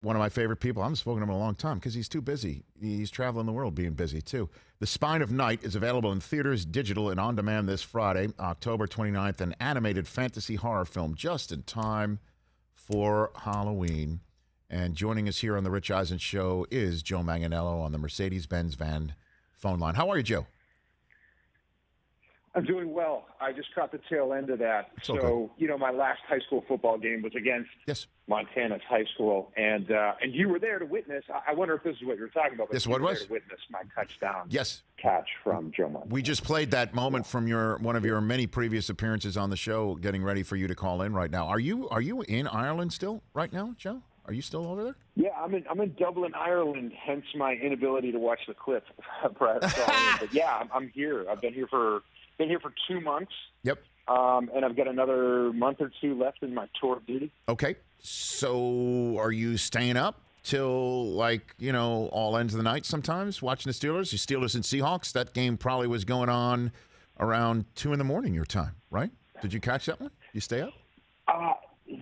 one of my favorite people. I haven't spoken to him in a long time because he's too busy. He's traveling the world being busy, too. The Spine of Night is available in theaters, digital, and on demand this Friday, October 29th, an animated fantasy horror film just in time for Halloween. And joining us here on the Rich Eisen Show is Joe Manganiello on the Mercedes-Benz van phone line. How are you, Joe? I'm doing well. I just caught the tail end of that. So, my last high school football game was against Montana's high school, and you were there to witness. I wonder if this is what you're talking about. Yes, what was? To witness my touchdown catch from Joe Montana. We just played that moment from one of your many previous appearances on the show, getting ready for you to call in right now. Are you in Ireland still right now, Joe? Are you still over there? Yeah, I'm in Dublin, Ireland. Hence my inability to watch the clip. But yeah, I'm here. I've been here for 2 months. Yep. And I've got another month or two left in my tour of duty. Okay. So are you staying up till all ends of the night sometimes watching the Steelers? The Steelers and Seahawks. That game probably was going on around 2 a.m. your time, right? Did you catch that one? You stay up?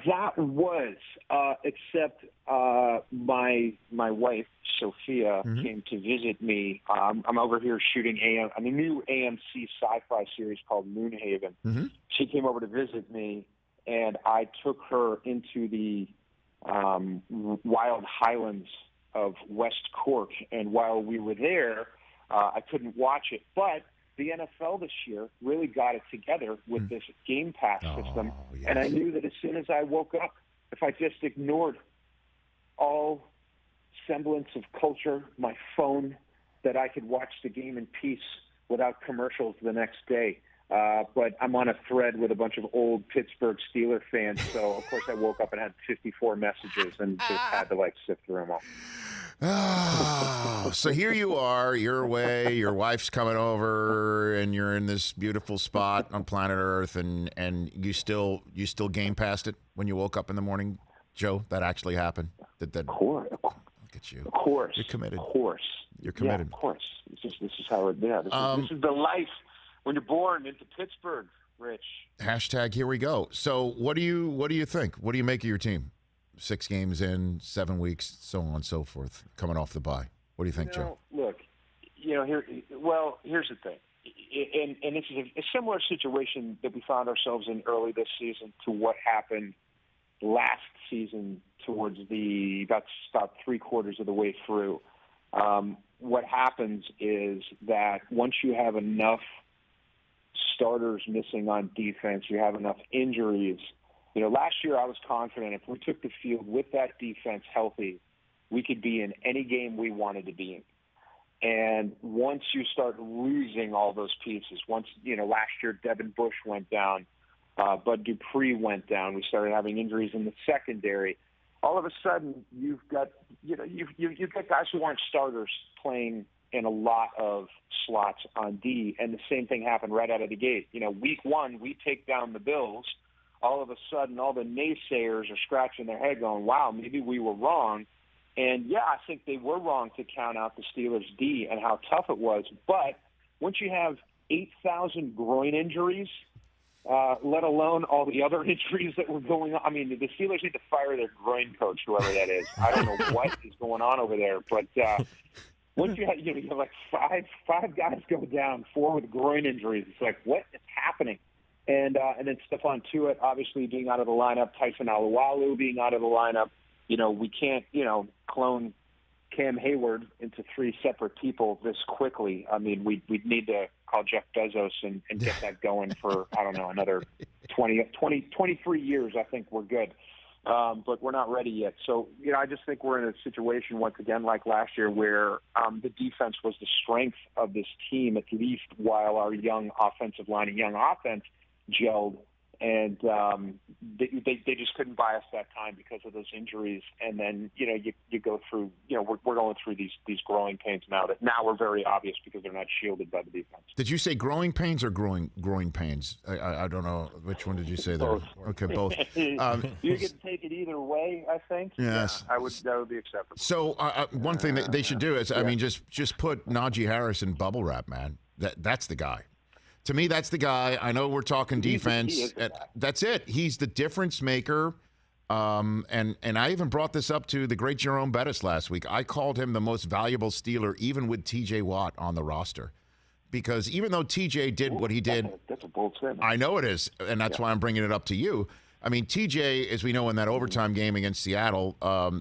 That was, except my wife, Sofia, came to visit me. I'm over here shooting a new AMC sci-fi series called Moonhaven. Mm-hmm. She came over to visit me, and I took her into the wild highlands of West Cork. And while we were there, I couldn't watch it. But the NFL this year really got it together with this Game Pass system. Yes. And I knew that as soon as I woke up, if I just ignored all semblance of culture, my phone, that I could watch the game in peace without commercials the next day. But I'm on a thread with a bunch of old Pittsburgh Steelers fans, so of course I woke up and had 54 messages and just had to sift through them all. Oh, so here you are, you're away, your wife's coming over, and you're in this beautiful spot on planet Earth, and you still game passed it when you woke up in the morning, Joe? That actually happened? Of course. Look at you. Of course. You're committed. Of course. You're committed. Yeah, of course. This is how it. Yeah. This is the life when you're born into Pittsburgh, Rich. # here we go. So what do you think? What do you make of your team? 6 games in, 7 weeks, so on and so forth, coming off the bye. What do you think, Joe? Look, here's the thing. And this is a similar situation that we found ourselves in early this season to what happened last season towards about 3/4 of the way through. What happens is that once you have enough starters missing on defense, you have enough injuries. Last year I was confident if we took the field with that defense healthy, we could be in any game we wanted to be in. And once you start losing all those pieces, last year Devin Bush went down, Bud Dupree went down, we started having injuries in the secondary. All of a sudden you've got guys who aren't starters playing in a lot of slots on D, and the same thing happened right out of the gate. Week 1 we take down the Bills. All of a sudden, all the naysayers are scratching their head going, wow, maybe we were wrong. And, yeah, I think they were wrong to count out the Steelers' D and how tough it was. But once you have 8,000 groin injuries, let alone all the other injuries that were going on, the Steelers need to fire their groin coach, whoever that is. I don't know what is going on over there. But once you have five guys go down, 4 with groin injuries, it's like, what is happening? And then Stephon Tuitt obviously being out of the lineup, Tyson Alualu being out of the lineup. We can't, clone Cam Hayward into 3 separate people this quickly. We'd need to call Jeff Bezos and get that going for, I don't know, another 23 years. I think we're good. But we're not ready yet. So, I just think we're in a situation once again like last year where the defense was the strength of this team, at least while our young offensive line and young offense gelled, and they just couldn't buy us that time because of those injuries. And then you go through we're going through these growing pains now that now are very obvious because they're not shielded by the defense. Did you say growing pains or groin pains? I don't know which one did you say there. Both. Okay, both. You can take it either way, I think. Yes, yeah, that would be acceptable. So one thing that they should do is just put Najee Harris in bubble wrap, man. That's the guy. To me, that's the guy. I know we're talking defense. That's it. He's the difference maker. And I even brought this up to the great Jerome Bettis last week. I called him the most valuable Steeler, even with T.J. Watt on the roster. Because even though T.J. did what he did. That's a bold statement. I know it is, and that's why I'm bringing it up to you. I mean, T.J., as we know in that overtime game against Seattle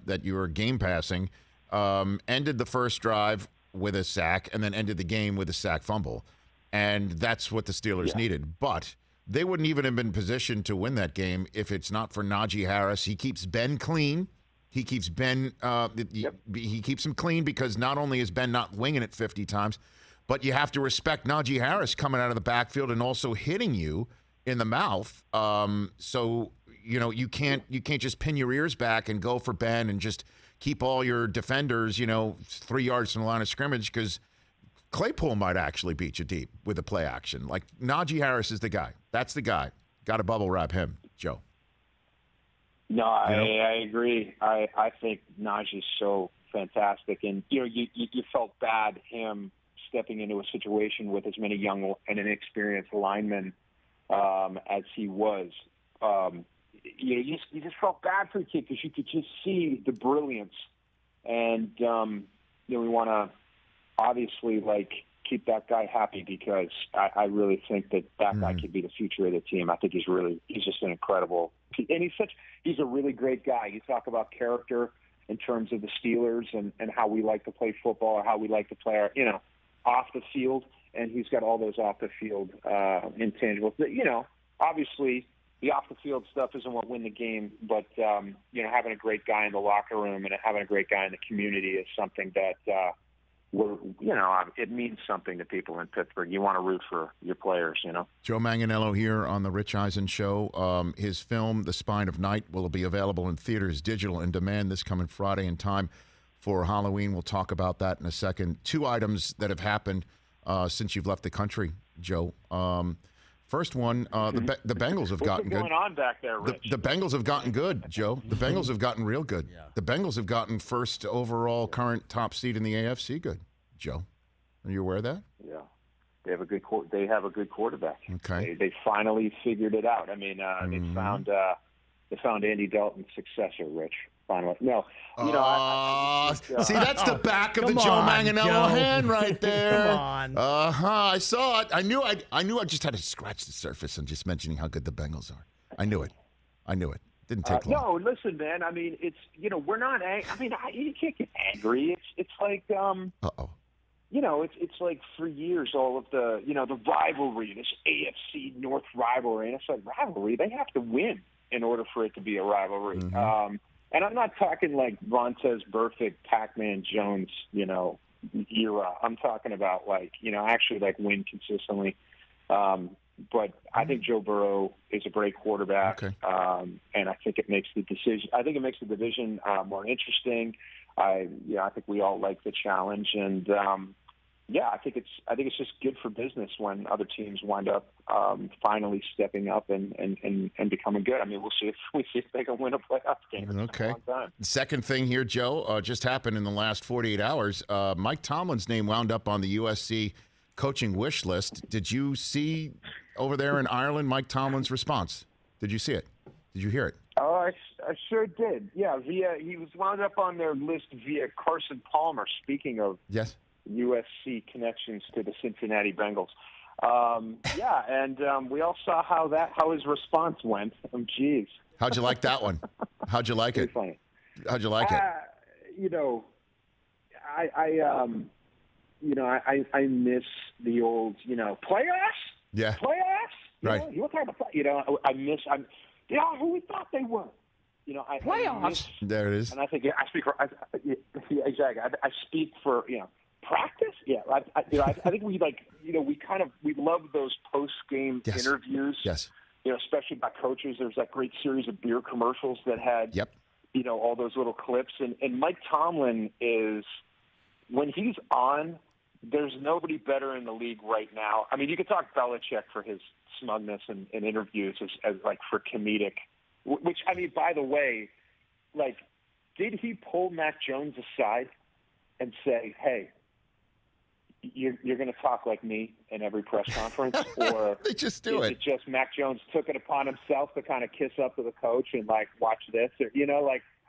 that you were game passing, ended the first drive with a sack and then ended the game with a sack fumble. And that's what the Steelers needed. But they wouldn't even have been positioned to win that game if it's not for Najee Harris. He keeps Ben clean. He keeps Ben he keeps him clean because not only is Ben not winging it 50 times, but you have to respect Najee Harris coming out of the backfield and also hitting you in the mouth. So, you know, you can't just pin your ears back and go for Ben and just keep all your defenders, 3 yards from the line of scrimmage, because Claypool might actually beat you deep with the play action. Like, Najee Harris is the guy. That's the guy. Got to bubble wrap him, Joe. No, I agree. I think Najee's so fantastic. And, you felt bad him stepping into a situation with as many young and inexperienced linemen as he was. You just felt bad for the kid because you could just see the brilliance. And, we want to obviously, keep that guy happy because I really think that guy could be the future of the team. I think he's just an incredible – and he's a really great guy. You talk about character in terms of the Steelers and how we like to play football or how we like to play our, off the field, and he's got all those off the field intangibles. Obviously the off the field stuff isn't what win the game, but having a great guy in the locker room and having a great guy in the community is something that it means something to people in Pittsburgh. You want to root for your players, Joe Manganiello here on the Rich Eisen Show. His film, The Spine of Night, will be available in theaters, digital, and demand this coming Friday in time for Halloween. We'll talk about that in a second. 2 items that have happened since you've left the country, Joe. First one, the Bengals have gotten good. What's going on back there, Rich? The Bengals have gotten good, Joe. The Bengals have gotten real good. Yeah. The Bengals have gotten first overall current top seed in the AFC good, Joe. Are you aware of that? Yeah. They have a good quarterback. Okay. They finally figured it out. I mean, they found Andy Dalton's successor, Rich. Finally. No. See, that's the back of the Joe Manganiello hand right there. Come on. I saw it. I knew I just had to scratch the surface and just mentioning how good the Bengals are. I knew it. Didn't take long. No, listen, man. I mean, it's we're not angry. I mean, you can't get angry. It's like it's like for years all of the the rivalry, this AFC North rivalry, and it's like rivalry. They have to win in order for it to be a rivalry. Mm-hmm. And I'm not talking like Vontez Burfict, Pac-Man Jones, era. I'm talking about actually win consistently. But I think Joe Burrow is a great quarterback, okay. And I think it makes the division more interesting. I think we all like the challenge, and I think it's just good for business when other teams wind up finally stepping up and becoming good. I mean, we'll see if they can win a playoff game. Okay. A long time. Second thing here, Joe, just happened in the last 48 hours. Mike Tomlin's name wound up on the USC coaching wish list. Did you see over there in Ireland Mike Tomlin's response? Did you see it? Did you hear it? Oh, I sure did. Yeah, he was wound up on their list via Carson Palmer. Speaking of USC connections to the Cincinnati Bengals. And we all saw how his response went. Geez. How'd you like that one? How'd you like it? Funny. How'd you like it? I miss the old, playoffs. Yeah. Playoffs. Right. You want to talk about, who we thought they were. Playoffs. There it is. And I think I speak for exactly. I speak for practice. Yeah. I think we we love those post game interviews. Yes. Especially by coaches. There's that great series of beer commercials that had all those little clips. And Mike Tomlin is, when he's on, there's nobody better in the league right now. I mean, you could talk Belichick for his smugness and interviews as for comedic, which, I mean, by the way, did he pull Mac Jones aside and say, hey, you're going to talk like me in every press conference, or they just do it. It just Mac Jones took it upon himself to kind of kiss up to the coach and like watch this, or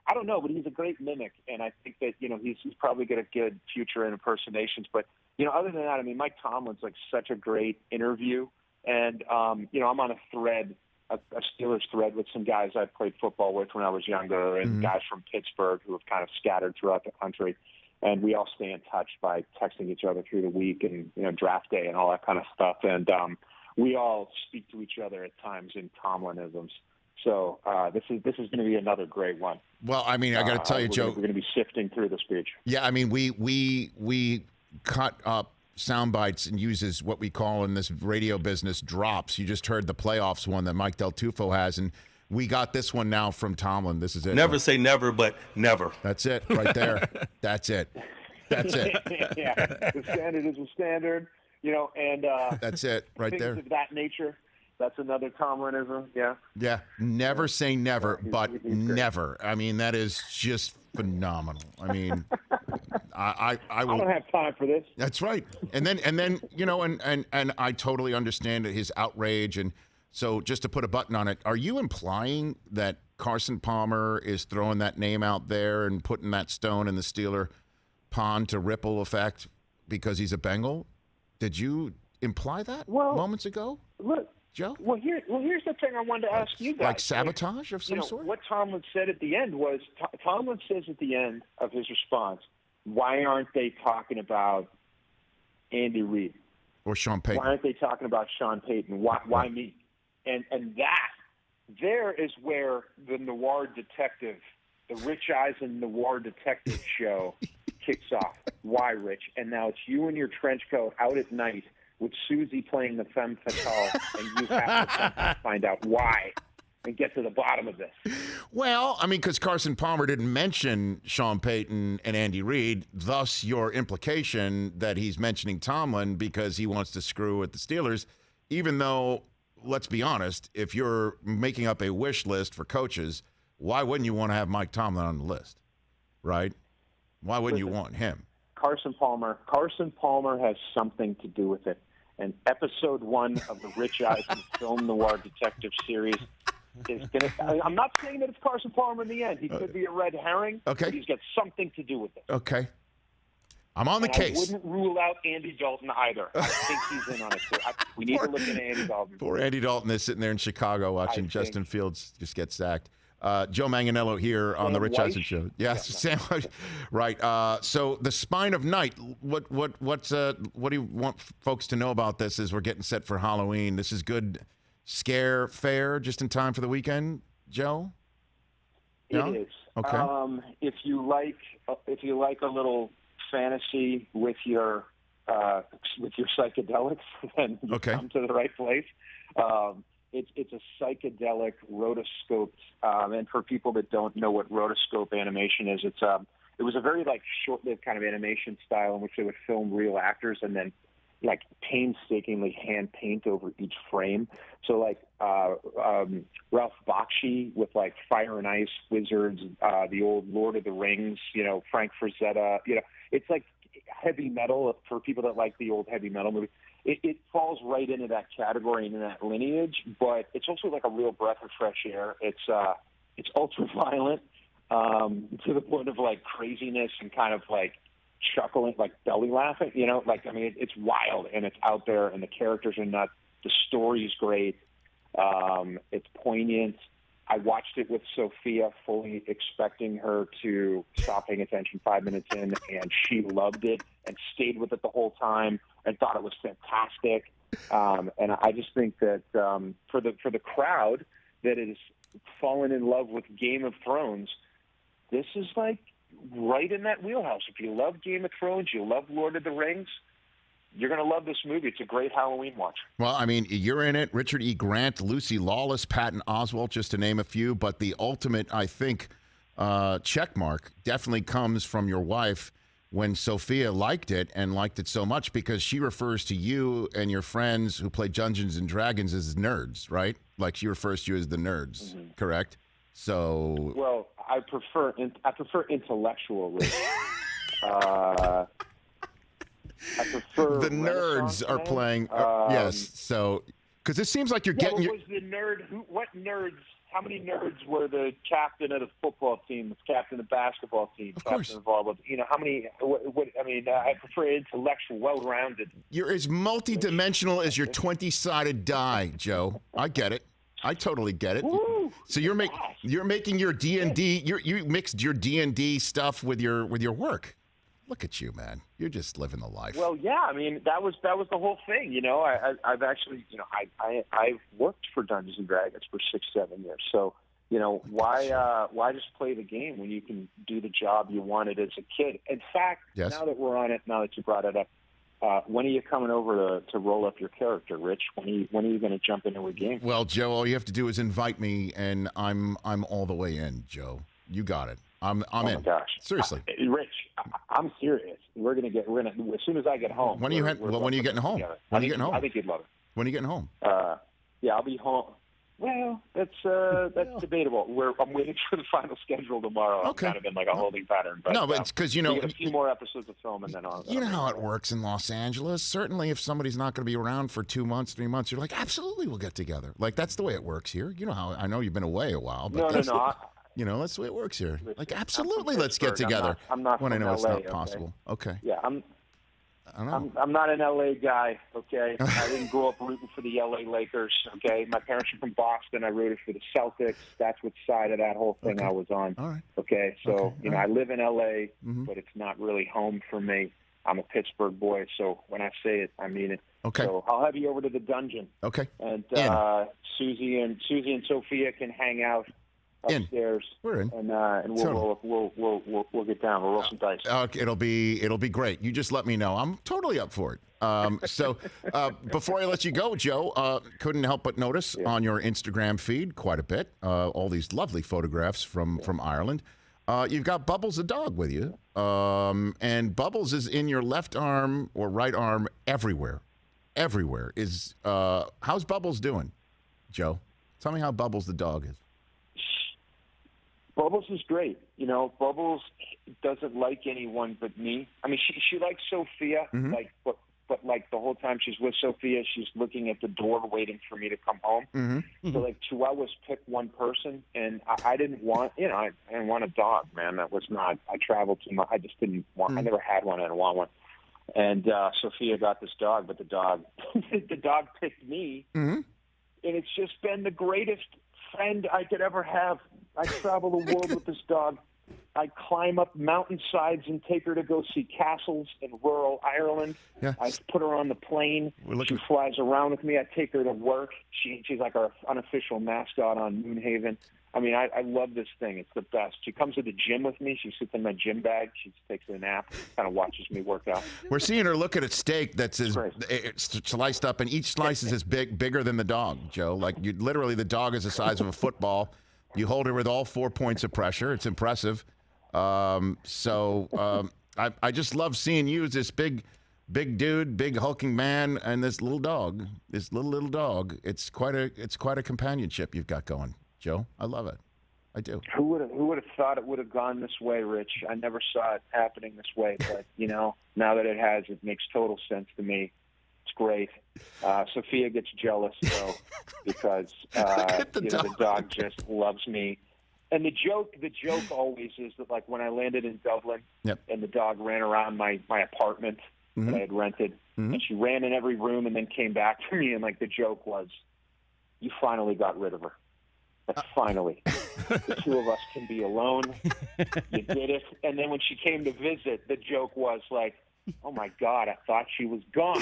I don't know, but he's a great mimic, and I think that he's probably got a good future in impersonations. But other than that, I mean, Mike Tomlin's like such a great interview, and I'm on a thread, a Steelers thread with some guys I played football with when I was younger, and guys from Pittsburgh who have kind of scattered throughout the country. And we all stay in touch by texting each other through the week and, draft day and all that kind of stuff. And we all speak to each other at times in Tomlinisms. So this is going to be another great one. Well, I mean, I got to tell you, Joe. We're going to be sifting through the speech. Yeah, I mean, we cut up sound bites and uses what we call in this radio business drops. You just heard the playoffs one that Mike Del Tufo has, and we got this one now from Tomlin. This is it. Never say never, but never. That's it right there. That's it. That's it. Yeah, the standard is the standard, and that's it right things there. Of that nature. That's another Tomlinism. Yeah. Yeah. Never say never, but he's never. I mean, that is just phenomenal. I mean, I will. I don't have time for this. That's right. And then and I totally understand his outrage. And so just to put a button on it, are you implying that Carson Palmer is throwing that name out there and putting that stone in the Steeler pond to ripple effect because he's a Bengal? Did you imply that moments ago? Look, Joe? Well, here's the thing I wanted to ask you guys. Like sabotage of some sort? What Tomlin said at the end was, Tomlin says at the end of his response, why aren't they talking about Andy Reid? Or Sean Payton? Why aren't they talking about Sean Payton? Why me? And that, there is where the noir detective, the Rich Eisen noir detective show kicks off. Why, Rich? And now it's you in your trench coat out at night with Susie playing the femme fatale, and you have to find out why and get to the bottom of this. Well, I mean, because Carson Palmer didn't mention Sean Payton and Andy Reid, thus your implication that he's mentioning Tomlin because he wants to screw with the Steelers, even though, let's be honest, if you're making up a wish list for coaches, why wouldn't you want to have Mike Tomlin on the list, right? Why wouldn't you want him? Carson Palmer has something to do with it. And episode 1 of the Rich Eisen film noir detective series is going to. I'm not saying that it's Carson Palmer in the end. He could be a red herring. Okay. But he's got something to do with it. Okay. I'm on the case. I wouldn't rule out Andy Dalton either. I think he's in on it too. We need to look at Andy Dalton. Poor Andy Dalton is sitting there in Chicago watching Justin Fields just get sacked. Joe Manganiello here on the Rich Eisen Show. Yes, Sam. Right. So the spine of night. What do you want folks to know about this as we're getting set for Halloween? This is good scare fare just in time for the weekend, Joe. Yeah? It is. Okay. If you like a little fantasy with your psychedelics, then you come to the right place. It's a psychedelic rotoscoped, and for people that don't know what rotoscope animation is, it was a very short-lived kind of animation style in which they would film real actors and then painstakingly hand paint over each frame. So Ralph Bakshi with Fire and Ice Wizards, the old Lord of the Rings, Frank Frazetta, it's like heavy metal for people that like the old heavy metal movies. It falls right into that category and in that lineage, but it's also like a real breath of fresh air. It's ultra violent to the point of craziness and kind of chuckling, belly laughing. It's wild and it's out there, and the characters are nuts. The story's great. It's poignant. I watched it with Sofia, fully expecting her to stop paying attention 5 minutes in, and she loved it and stayed with it the whole time and thought it was fantastic. And I just think that for the crowd that has fallen in love with Game of Thrones, this is right in that wheelhouse. If you love Game of Thrones, you love Lord of the Rings, you're going to love this movie. It's a great Halloween watch. Well, I mean, you're in it. Richard E. Grant, Lucy Lawless, Patton Oswalt, just to name a few. But the ultimate, I think, check mark definitely comes from your wife when Sofia liked it and liked it so much, because she refers to you and your friends who play Dungeons and Dragons as nerds, right? Like she refers to you as the nerds, correct? So. Well, I prefer intellectual. I prefer the nerds are fans. playing. Yes, so because it seems like you're getting your. Was the nerd? What nerds? How many nerds were the captain of the football team, the captain of the basketball team, captain of volleyball? How many? I prefer intellectual, well-rounded. You're as multi-dimensional as your 20-sided die, Joe. I get it. I totally get it. Woo, so you're making your D&D. You mixed your D&D stuff with your work. Look at you, man. You're just living the life. Well, yeah. I mean, that was the whole thing. I've actually, I've worked for Dungeons and Dragons for 6-7 years. So, why just play the game when you can do the job you wanted as a kid? In fact, Now that we're on it, now that you brought it up, when are you coming over to roll up your character, Rich? When are you going to jump into a game? Well, Joe, all you have to do is invite me, and I'm all the way in, Joe. You got it. I'm in. Oh my gosh! Seriously, Rich, I'm serious. We're gonna as soon as I get home. When are you getting home? When are you getting home? I think you'd love it. When are you getting home? Yeah, I'll be home. Well, that's debatable. I'm waiting for the final schedule tomorrow. Okay. I'm kind of in like a holding pattern. But, no, but it's because we got a few more episodes of film and then on. You know how it works in Los Angeles. Certainly, if somebody's not going to be around for 2 months, 3 months, you're like, absolutely, we'll get together. Like that's the way it works here. You know how I know you've been away a while, but no. That's the way it works here. Like, absolutely, let's get together. I'm not when I know LA, it's not possible. Okay. Yeah, I don't know. I'm not an LA guy. Okay, I didn't grow up rooting for the LA Lakers. Okay, my parents are from Boston. I rooted for the Celtics. That's what side of that whole thing I was on. All right. Okay, so I live in LA, but it's not really home for me. I'm a Pittsburgh boy, so when I say it, I mean it. Okay. So I'll have you over to the dungeon. Okay. And Susie and Sophia can hang out upstairs. We're in. And we'll get down. We'll roll some dice. Okay, it'll be great. You just let me know. I'm totally up for it. So before I let you go, Joe, couldn't help but notice on your Instagram feed quite a bit all these lovely photographs from Ireland. You've got Bubbles the dog with you, and Bubbles is in your left arm or right arm everywhere. Everywhere is. How's Bubbles doing, Joe? Tell me how Bubbles the dog is. Bubbles is great. Bubbles doesn't like anyone but me. I mean, she likes Sophia, but like the whole time she's with Sophia, she's looking at the door waiting for me to come home. Mm-hmm. So like Chihuahuas pick one person, and I didn't want, I didn't want a dog, man. That was not. I traveled too much. I just didn't want. I never had one. I didn't want one. And Sophia got this dog, but the dog picked me, and it's just been the greatest friend I could ever have. I travel the world with this dog. I climb up mountainsides and take her to go see castles in rural Ireland. Yeah. I put her on the plane. She flies around with me. I take her to work. She's like our unofficial mascot on Moonhaven. I mean, I love this thing. It's the best. She comes to the gym with me. She sits in my gym bag. She takes a nap, kind of watches me work out. We're seeing her look at a steak that's sliced up, and each slice is bigger than the dog, Joe. Like, literally, the dog is the size of a football. You hold her with all 4 points of pressure. It's impressive. I just love seeing you as this big dude, big hulking man, and this little dog. This little dog. It's quite a companionship you've got going, Joe. I love it. I do. Who would have thought it would have gone this way, Rich? I never saw it happening this way, but now that it has, it makes total sense to me. It's great. Sophia gets jealous though because the dog just loves me. And the joke always is that, like, when I landed in Dublin and the dog ran around my apartment that I had rented, and she ran in every room and then came back to me, and, like, the joke was, you finally got rid of her. Finally. The two of us can be alone. You did it. And then when she came to visit, the joke was, like, oh, my God, I thought she was gone.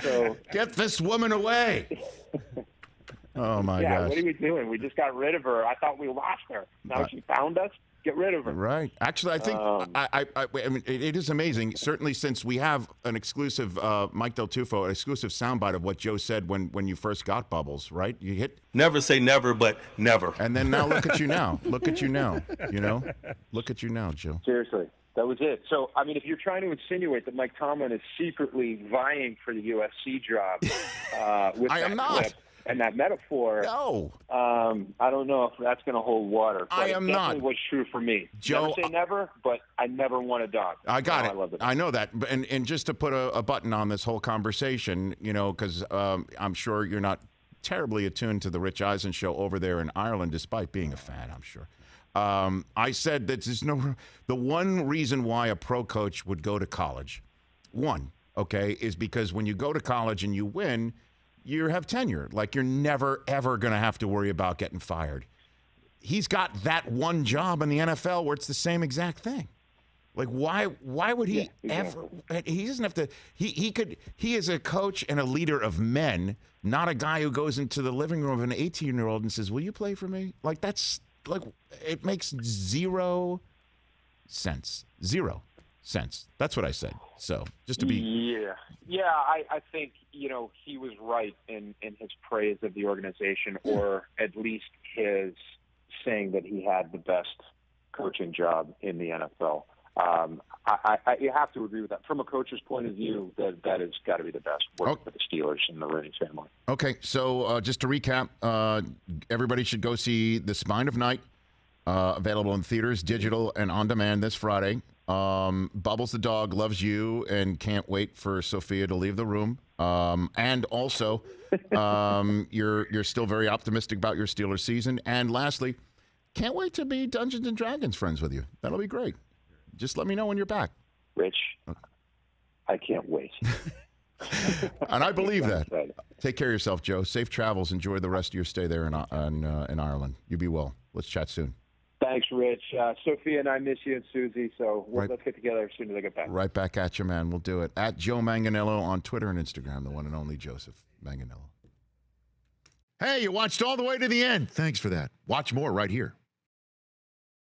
So get this woman away. Oh, my gosh. What are we doing? We just got rid of her. I thought we lost her. Now she found us. Get rid of her. Right. Actually, I think I mean, it is amazing, certainly since we have an exclusive Mike Del Tufo, an exclusive soundbite of what Joe said when you first got Bubbles, right? You hit. Never say never, but never. And then now look at you now. Look at you now, Look at you now, Joe. Seriously. That was it. So, I mean, if you're trying to insinuate that Mike Tomlin is secretly vying for the USC job with clip, and that metaphor. No. I don't know if that's going to hold water. But I am it not. definitely was true for me. Joe, never say never, but I never want a dog. I got it. I love it. I know that. And just to put a button on this whole conversation, because I'm sure you're not terribly attuned to the Rich Eisen Show over there in Ireland, despite being a fan, I'm sure. I said that the one reason why a pro coach would go to college, is because when you go to college and you win, you have tenure. Like, you're never, ever going to have to worry about getting fired. He's got that one job in the NFL where it's the same exact thing. Like, why would he ever? He doesn't have to. He is a coach and a leader of men, not a guy who goes into the living room of an 18-year-old and says, "Will you play for me?" Like, that's like, it makes zero sense. Zero sense. That's what I said. So just to be. I think he was right in his praise of the organization, or at least his saying that he had the best coaching job in the NFL. You have to agree with that. From a coach's point of view, that has got to be the best work for the Steelers and the Rooney family. Okay, so just to recap, everybody should go see The Spine of Night, available in theaters, digital, and on demand this Friday. Bubbles the dog loves you and can't wait for Sofia to leave the room. And also, you're still very optimistic about your Steelers season. And lastly, can't wait to be Dungeons and Dragons friends with you. That'll be great. Just let me know when you're back. Rich, I can't wait. And I believe that. Take care of yourself, Joe. Safe travels. Enjoy the rest of your stay there in Ireland. You be well. Let's chat soon. Thanks, Rich. Sophia and I miss you and Susie, so let's get together as soon as I get back. Right back at you, man. We'll do it. At Joe Manganiello on Twitter and Instagram, the one and only Joseph Manganiello. Hey, you watched all the way to the end. Thanks for that. Watch more right here.